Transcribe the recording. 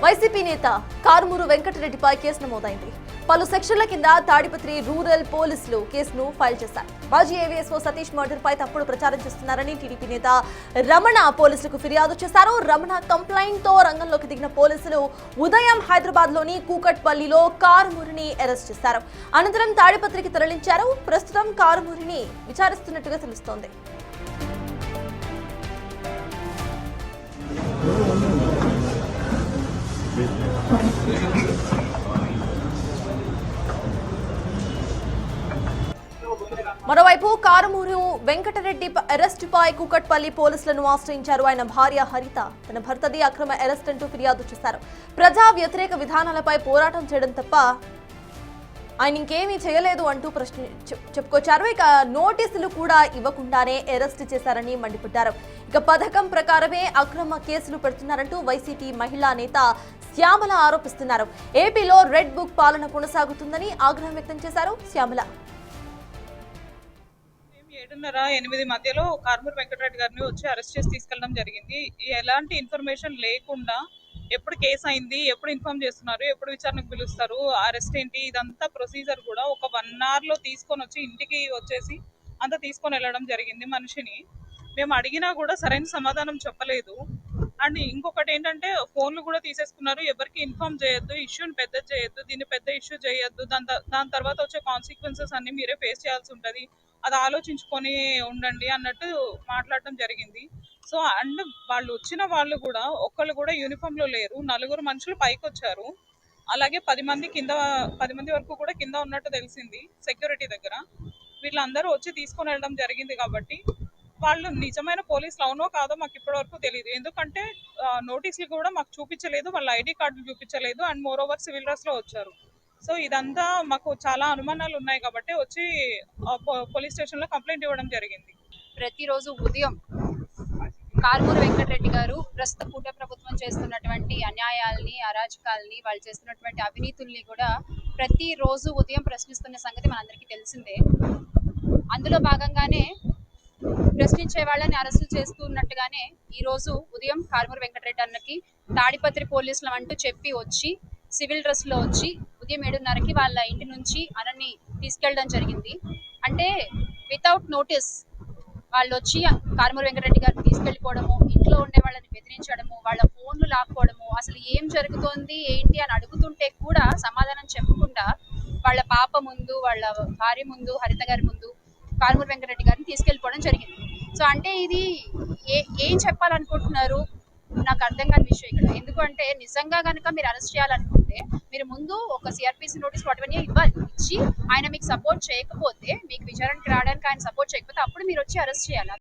YCP నేత Karumuri వెంకటరెడ్డిపై case నమోదైంది. పలు సెక్షన్ల కింద తాడిపత్రి రూరల్ పోలీసులు కేసును ఫైల్ చేశారు. మాజీ ఏవీఎస్ఓ సతీష్ మర్డర్ పై తప్పుడు ప్రచారం చేస్తున్నారని టీడీపీ నేత రమణ పోలీసులకు ఫిర్యాదు చేశారు. రమణ కంప్లైంట్ తో రంగంలోకి దిగిన పోలీసులు ఉదయం హైదరాబాద్ లోని కూకట్పల్లిలో కారుమూరిని అరెస్ట్ చేశారు. అనంతరం తాడిపత్రికి తరలించారు. ప్రస్తుతం కారుమూరిని విచారిస్తున్నట్టుగా తెలుస్తోంది. మరోవైపు కారుమూరు వెంకటరెడ్డి అరెస్టుపై కూకట్పల్లి పోలీసులను ఆశ్రయించారు. ఆయన భార్య హరిత తన భర్తది అక్రమ అరెస్ట్ అంటూ ఫిర్యాదు చేశారు. ప్రజా వ్యతిరేక విధానాలపై పోరాటం చేయడం తప్ప ఆయన ఇంకేమీ చేయలేదు అంటూ చెప్పుకొచ్చారు. ఇక నోటీసులు కూడా ఇవ్వకుండానే అరెస్ట్ చేశారని మండిపడ్డారు. ఇక పథకం ప్రకారమే అక్రమ కేసులు పెడుతున్నారంటూ వైసీపీ మహిళా నేత శ్యామల ఆరోపిస్తున్నారు. ఏపీలో రెడ్ బుక్ పాలన కొనసాగుతుందని ఆగ్రహం వ్యక్తం చేశారు శ్యామల. 7:30-8 మధ్యలో కారుమూరు వెంకటరెడ్డి గారిని వచ్చి అరెస్ట్ చేసి తీసుకెళ్ళడం జరిగింది. ఎలాంటి ఇన్ఫర్మేషన్ లేకుండా ఎప్పుడు కేసు అయింది, ఎప్పుడు ఇన్ఫార్మ్ చేస్తున్నారు, ఎప్పుడు విచారణకు పిలుస్తారు, అరెస్ట్ ఏంటి, ఇదంతా ప్రొసీజర్ కూడా ఒక 1 hour లో తీసుకొని వచ్చి ఇంటికి వచ్చేసి అంతా తీసుకొని వెళ్ళడం జరిగింది. మనిషిని మేము అడిగినా కూడా సరైన సమాధానం చెప్పలేదు. అండ్ ఇంకొకటి ఏంటంటే ఫోన్లు కూడా తీసేసుకున్నారు. ఎవరికి ఇన్ఫార్మ్ చేయొద్దు, ఇష్యూని పెద్ద చేయొద్దు, దీన్ని పెద్ద ఇష్యూ చేయొద్దు, దాని తర్వాత వచ్చే కాన్సిక్వెన్సెస్ అన్ని మీరే ఫేస్ చేయాల్సి ఉంటుంది, అది ఆలోచించుకొని ఉండండి అన్నట్టు మాట్లాడటం జరిగింది. సో అండ్ వాళ్ళు వచ్చిన వాళ్ళు కూడా ఒక్కళ్ళు కూడా యూనిఫామ్ లో లేరు. 4 మనుషులు పైకి వచ్చారు. అలాగే 10 మంది వరకు కూడా కింద ఉన్నట్టు తెలిసింది సెక్యూరిటీ దగ్గర. వీళ్ళందరూ వచ్చి తీసుకొని వెళ్ళడం జరిగింది. కాబట్టి వాళ్ళు నిజమైన పోలీసులు అవునో కాదో మాకు ఇప్పటి వరకు తెలియదు. ఎందుకంటే నోటీసులు కూడా మాకు చూపించలేదు, వాళ్ళ ఐడి కార్డులు చూపించలేదు, and more over civil dress లో వచ్చారు. సో ఇదంతా మాకు చాలా అనుమానాలు ఉన్నాయి కాబట్టి వచ్చి పోలీస్ స్టేషన్ లో కంప్లైంట్ ఇవ్వడం జరిగింది. ప్రతిరోజు ఉదయం కారుమూరు వెంకటరెడ్డి గారు ప్రస్తుత కూటమి ప్రభుత్వం చేస్తున్నటువంటి అన్యాయాల్ని, అరాచకాల్ని, వాళ్ళు చేస్తున్నటువంటి అవినీతుల్ని కూడా ప్రతిరోజు ఉదయం ప్రశ్నిస్తున్న సంగతి మనందరికీ తెలిసిందే. అందులో భాగంగానే ప్రశ్నించే వాళ్ళని అరెస్టు చేస్తున్నట్టుగానే ఈ రోజు ఉదయం కారుమూరు వెంకటరెడ్డి అన్నకి తాడిపత్రి పోలీసులు అంటూ చెప్పి వచ్చి సివిల్ డ్రెస్ లో వచ్చి ఉదయం 7:30కి వాళ్ళ ఇంటి నుంచి అనని తీసుకెళ్ళడం జరిగింది. అంటే వితౌట్ నోటీస్ వాళ్ళు వచ్చి కారుమూరు వెంకటరెడ్డి గారిని తీసుకెళ్లిపోవడము, ఇంట్లో ఉండే వాళ్ళని బెదిరించడము, వాళ్ళ ఫోన్లు లాక్కోవడము, అసలు ఏం జరుగుతోంది ఏంటి అని అడుగుతుంటే కూడా సమాధానం చెప్పకుండా వాళ్ళ పాప ముందు, వాళ్ళ భార్య ముందు, హరిత గారి ముందు కారుమూరు వెంకటరెడ్డి గారిని తీసుకెళ్లిపోవడం జరిగింది. సో అంటే ఇది ఏం చెప్పాలనుకుంటున్నారు నాకు అర్థం కాని విషయం ఇక్కడ. ఎందుకంటే నిజంగా కనుక మీరు అరెస్ట్ చేయాలనుకుంటే మీరు ముందు ఒక సిఆర్పిసి నోటీస్ వాటివన్నీ ఇవ్వాలి. ఇచ్చి ఆయన మీకు సపోర్ట్ చేయకపోతే, మీకు విచారణకి రావడానికి ఆయన సపోర్ట్ చేయకపోతే అప్పుడు మీరు వచ్చి అరెస్ట్ చేయాలి.